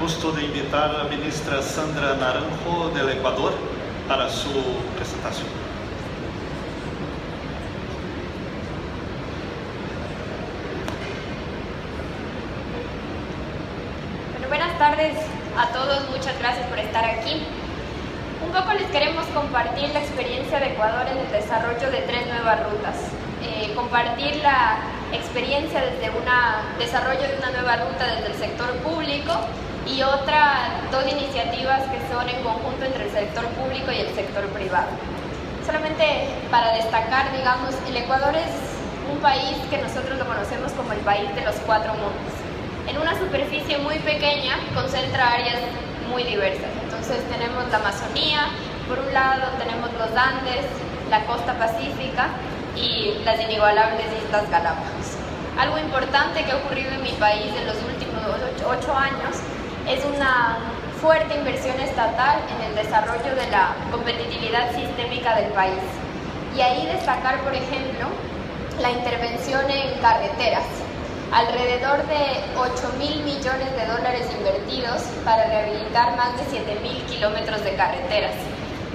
gusto de invitar a la ministra Sandra Naranjo del Ecuador para su presentación. Bueno, buenas tardes a todos, muchas gracias por estar aquí. Un poco les queremos compartir la experiencia de Ecuador en el desarrollo de 3 nuevas rutas. Compartir la experiencia desde desarrollo de una nueva ruta desde el sector público y dos iniciativas que son en conjunto entre el sector público y el sector privado. Solamente para destacar, digamos, el Ecuador es un país que nosotros lo conocemos como el país de los 4 mundos. En una superficie muy pequeña concentra áreas muy diversas. Entonces tenemos la Amazonía, por un lado tenemos los Andes, la costa pacífica y las inigualables Islas Galápagos. Algo importante que ha ocurrido en mi país en los últimos 8 años es una fuerte inversión estatal en el desarrollo de la competitividad sistémica del país. Y ahí destacar, por ejemplo, la intervención en carreteras. Alrededor de 8.000 millones de dólares invertidos para rehabilitar más de 7.000 kilómetros de carreteras.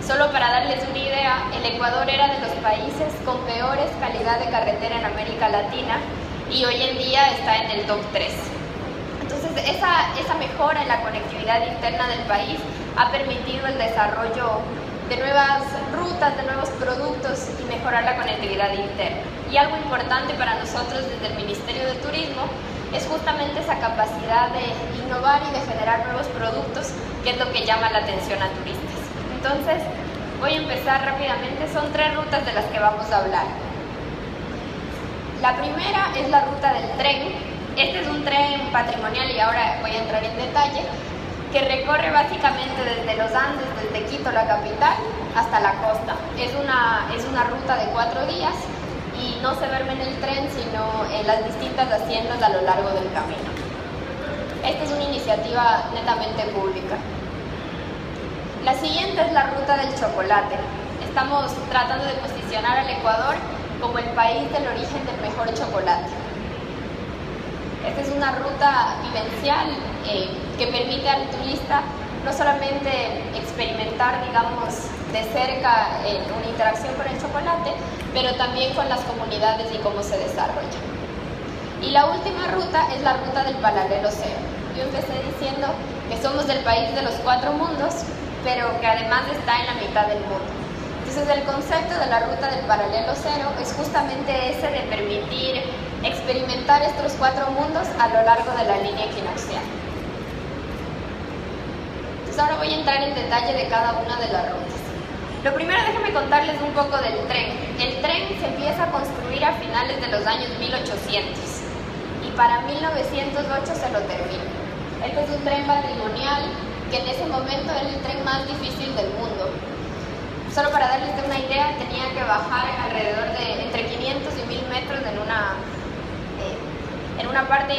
Solo para darles una idea, el Ecuador era de los países con peores calidad de carretera en América Latina y hoy en día está en el top 3. Entonces, esa mejora en la conectividad interna del país ha permitido el desarrollo de nuevas rutas, de nuevos productos y mejorar la conectividad interna. Y algo importante para nosotros desde el Ministerio de Turismo es justamente esa capacidad de innovar y de generar nuevos productos, que es lo que llama la atención a turistas. Entonces, voy a empezar rápidamente. Son 3 rutas de las que vamos a hablar. La primera es la ruta del tren. Este es un tren patrimonial y ahora voy a entrar en detalle, que recorre básicamente desde los Andes, desde Quito, la capital, hasta la costa. Es una ruta de 4 días y no se duerme en el tren, sino en las distintas haciendas a lo largo del camino. Esta es una iniciativa netamente pública. La siguiente es la ruta del chocolate. Estamos tratando de posicionar al Ecuador como el país del origen del mejor chocolate. Esta es una ruta vivencial que permite al turista no solamente experimentar, digamos, de cerca una interacción con el chocolate, pero también con las comunidades y cómo se desarrolla. Y la última ruta es la ruta del paralelo cero. Yo empecé diciendo que somos del país de los 4 mundos, pero que además está en la mitad del mundo. Entonces el concepto de la ruta del paralelo cero es justamente ese de permitir experimentar estos 4 mundos a lo largo de la línea equinoccial. Entonces ahora voy a entrar en detalle de cada una de las rutas. Lo primero, déjenme contarles un poco del tren. El tren se empieza a construir a finales de los años 1800 y para 1908 se lo termina. Este es un tren patrimonial que en ese momento era el tren más difícil del mundo. Solo para darles una idea, tenía que bajar alrededor de entre 500 y 1000 metros en una parte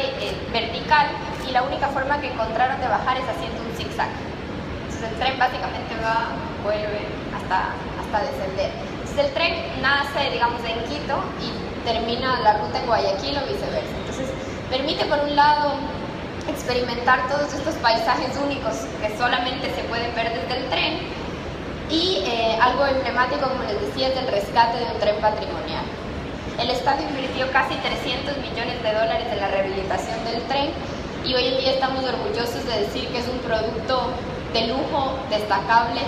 vertical, y la única forma que encontraron de bajar es haciendo un zigzag. Entonces el tren básicamente vuelve hasta descender. Entonces el tren nace, digamos, en Quito y termina la ruta en Guayaquil o viceversa. Entonces permite, por un lado, experimentar todos estos paisajes únicos que solamente se pueden ver desde el tren, y algo emblemático, como les decía, es el rescate de un tren patrimonial. El Estado invirtió casi 300 millones de dólares en la rehabilitación del tren y hoy en día estamos orgullosos de decir que es un producto de lujo, destacable,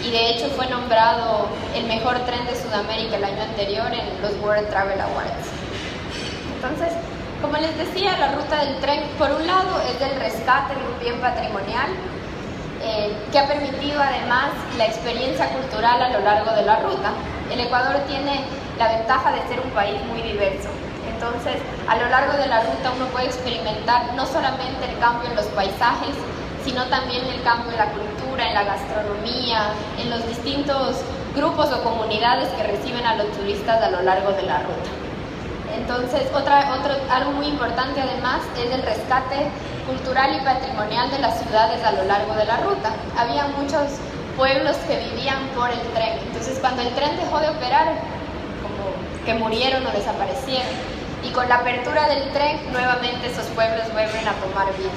y de hecho fue nombrado el mejor tren de Sudamérica el año anterior en los World Travel Awards. Entonces, como les decía, la ruta del tren, por un lado, es del rescate de un bien patrimonial, que ha permitido además la experiencia cultural a lo largo de la ruta. El Ecuador tiene la ventaja de ser un país muy diverso. Entonces, a lo largo de la ruta uno puede experimentar no solamente el cambio en los paisajes, sino también el cambio en la cultura, en la gastronomía, en los distintos grupos o comunidades que reciben a los turistas a lo largo de la ruta. Entonces, algo muy importante además es el rescate cultural y patrimonial de las ciudades a lo largo de la ruta. Había muchos pueblos que vivían por el tren. Entonces, cuando el tren dejó de operar, como que murieron o desaparecieron. Y con la apertura del tren, nuevamente esos pueblos vuelven a tomar vida.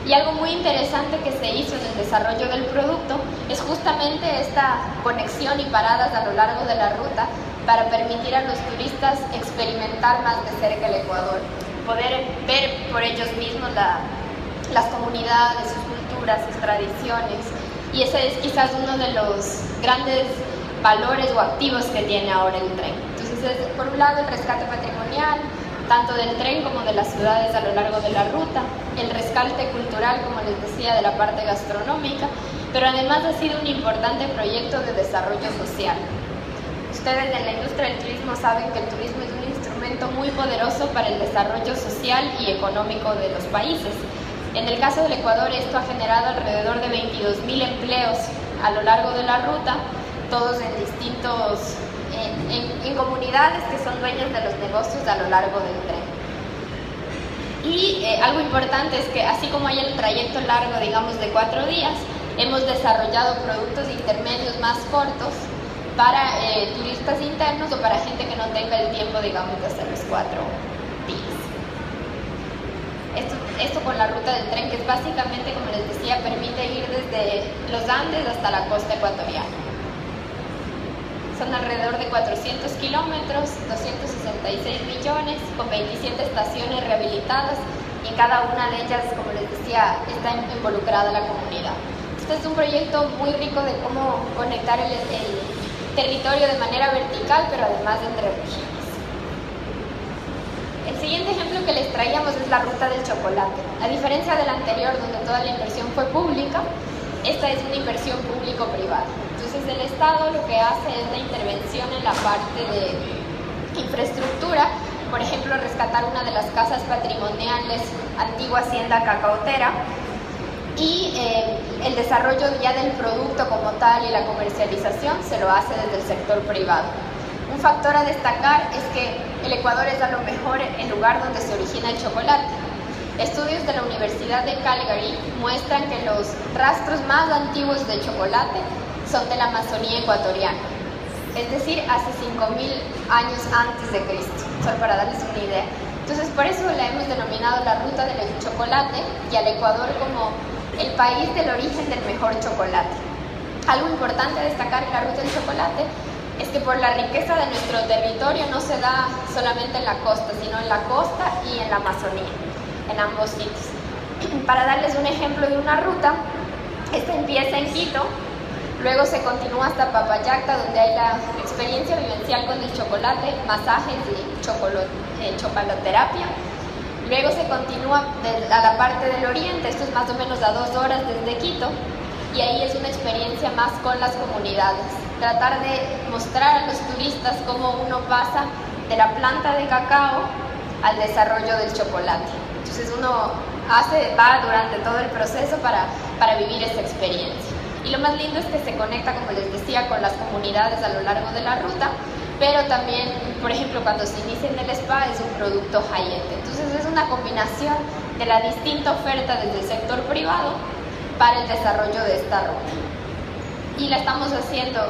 Y algo muy interesante que se hizo en el desarrollo del producto es justamente esta conexión y paradas a lo largo de la ruta para permitir a los turistas experimentar más de cerca el Ecuador, poder ver por ellos mismos las comunidades, sus culturas, sus tradiciones. Y ese es quizás uno de los grandes valores o activos que tiene ahora el tren. Entonces, es, por un lado, el rescate patrimonial, tanto del tren como de las ciudades a lo largo de la ruta, el rescate cultural, como les decía, de la parte gastronómica, pero además ha sido un importante proyecto de desarrollo social. Ustedes en la industria del turismo saben que el turismo es un instrumento muy poderoso para el desarrollo social y económico de los países. En el caso del Ecuador, esto ha generado alrededor de 22.000 empleos a lo largo de la ruta, todos en distintos en comunidades que son dueños de los negocios a lo largo del tren. Y algo importante es que así como hay el trayecto largo, digamos, de 4 días, hemos desarrollado productos intermedios más cortos para turistas internos o para gente que no tenga el tiempo, digamos, de hacer los 4 días. Esto con la ruta del tren, que es básicamente, como les decía, permite ir desde los Andes hasta la costa ecuatoriana. Son alrededor de 400 kilómetros, 266 millones, con 27 estaciones rehabilitadas, y en cada una de ellas, como les decía, está involucrada la comunidad. Este es un proyecto muy rico de cómo conectar el territorio de manera vertical, pero además entre regiones. El siguiente ejemplo que les traíamos es la ruta del chocolate. A diferencia del anterior, donde toda la inversión fue pública, esta es una inversión público-privada. Entonces el Estado lo que hace es la intervención en la parte de infraestructura, por ejemplo, rescatar una de las casas patrimoniales, antigua hacienda cacaotera, y el desarrollo ya del producto como tal y la comercialización se lo hace desde el sector privado. Un factor a destacar es que el Ecuador es a lo mejor el lugar donde se origina el chocolate. Estudios de la Universidad de Calgary muestran que los rastros más antiguos de chocolate son de la Amazonía ecuatoriana, es decir, hace 5.000 años antes de Cristo, solo para darles una idea. Entonces, por eso la hemos denominado la ruta del chocolate y al Ecuador como el país del origen del mejor chocolate. Algo importante a destacar en la ruta del chocolate es que por la riqueza de nuestro territorio no se da solamente en la costa, sino en la costa y en la Amazonía, en ambos sitios. Para darles un ejemplo de una ruta, esta empieza en Quito, luego se continúa hasta Papayacta, donde hay la experiencia vivencial con el chocolate, masajes y chocoloterapia. Luego se continúa a la parte del oriente, esto es más o menos a 2 horas desde Quito, y ahí es una experiencia más con las comunidades. Tratar de mostrar a los turistas cómo uno pasa de la planta de cacao al desarrollo del chocolate. Entonces uno va durante todo el proceso para vivir esa experiencia. Y lo más lindo es que se conecta, como les decía, con las comunidades a lo largo de la ruta, pero también, por ejemplo, cuando se inicia en el spa es un producto high-end. Entonces es una combinación de la distinta oferta desde el sector privado para el desarrollo de esta ruta. Y la estamos haciendo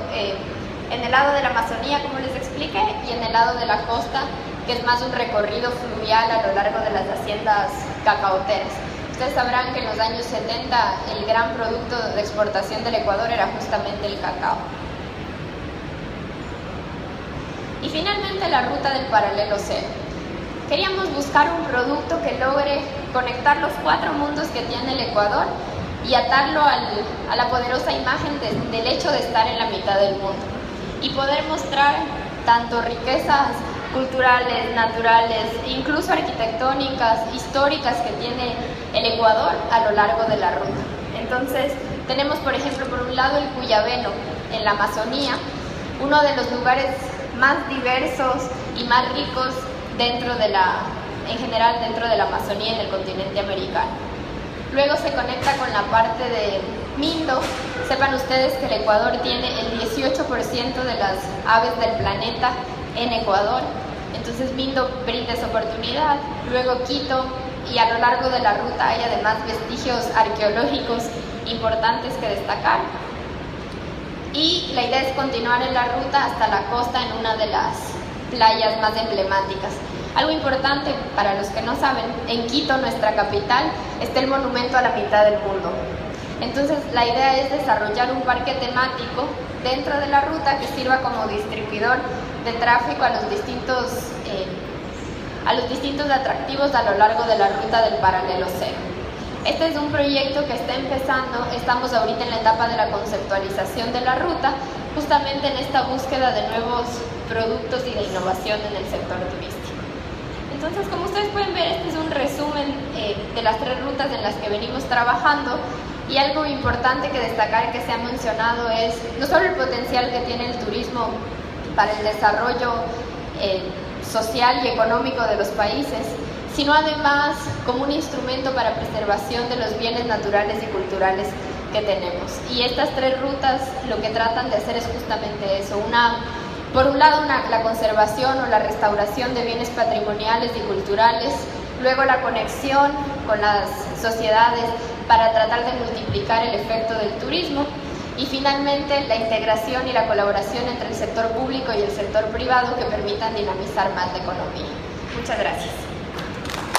en el lado de la Amazonía, como les expliqué, y en el lado de la costa, que es más un recorrido fluvial a lo largo de las haciendas cacaoteras. Ustedes sabrán que en los años 70 el gran producto de exportación del Ecuador era justamente el cacao. Y finalmente la ruta del paralelo cero. Queríamos buscar un producto que logre conectar los 4 mundos que tiene el Ecuador y atarlo a la poderosa imagen del hecho de estar en la mitad del mundo y poder mostrar tanto riquezas culturales, naturales, incluso arquitectónicas, históricas que tiene el Ecuador a lo largo de la ruta. Entonces tenemos, por ejemplo, por un lado el Cuyabeno en la Amazonía, uno de los lugares más diversos y más ricos en general dentro de la Amazonía en el continente americano. Luego se conecta con la parte de Mindo. Sepan ustedes que el Ecuador tiene el 18% de las aves del planeta en Ecuador, entonces Mindo brinda esa oportunidad. Luego Quito, y a lo largo de la ruta hay además vestigios arqueológicos importantes que destacar. Y la idea es continuar en la ruta hasta la costa en una de las playas más emblemáticas. Algo importante para los que no saben, en Quito, nuestra capital, está el monumento a la mitad del mundo. Entonces la idea es desarrollar un parque temático dentro de la ruta que sirva como distribuidor de tráfico a los distintos atractivos a lo largo de la ruta del paralelo cero. Este es un proyecto que está empezando, estamos ahorita en la etapa de la conceptualización de la ruta, justamente en esta búsqueda de nuevos productos y de innovación en el sector turístico. Entonces, como ustedes pueden ver, este es un resumen de las 3 rutas en las que venimos trabajando. Y algo importante que destacar que se ha mencionado es no solo el potencial que tiene el turismo para el desarrollo social y económico de los países, sino además como un instrumento para preservación de los bienes naturales y culturales que tenemos. Y estas 3 rutas lo que tratan de hacer es justamente eso. Por un lado, la conservación o la restauración de bienes patrimoniales y culturales, luego la conexión con las sociedades para tratar de multiplicar el efecto del turismo y finalmente la integración y la colaboración entre el sector público y el sector privado que permitan dinamizar más la economía. Muchas gracias.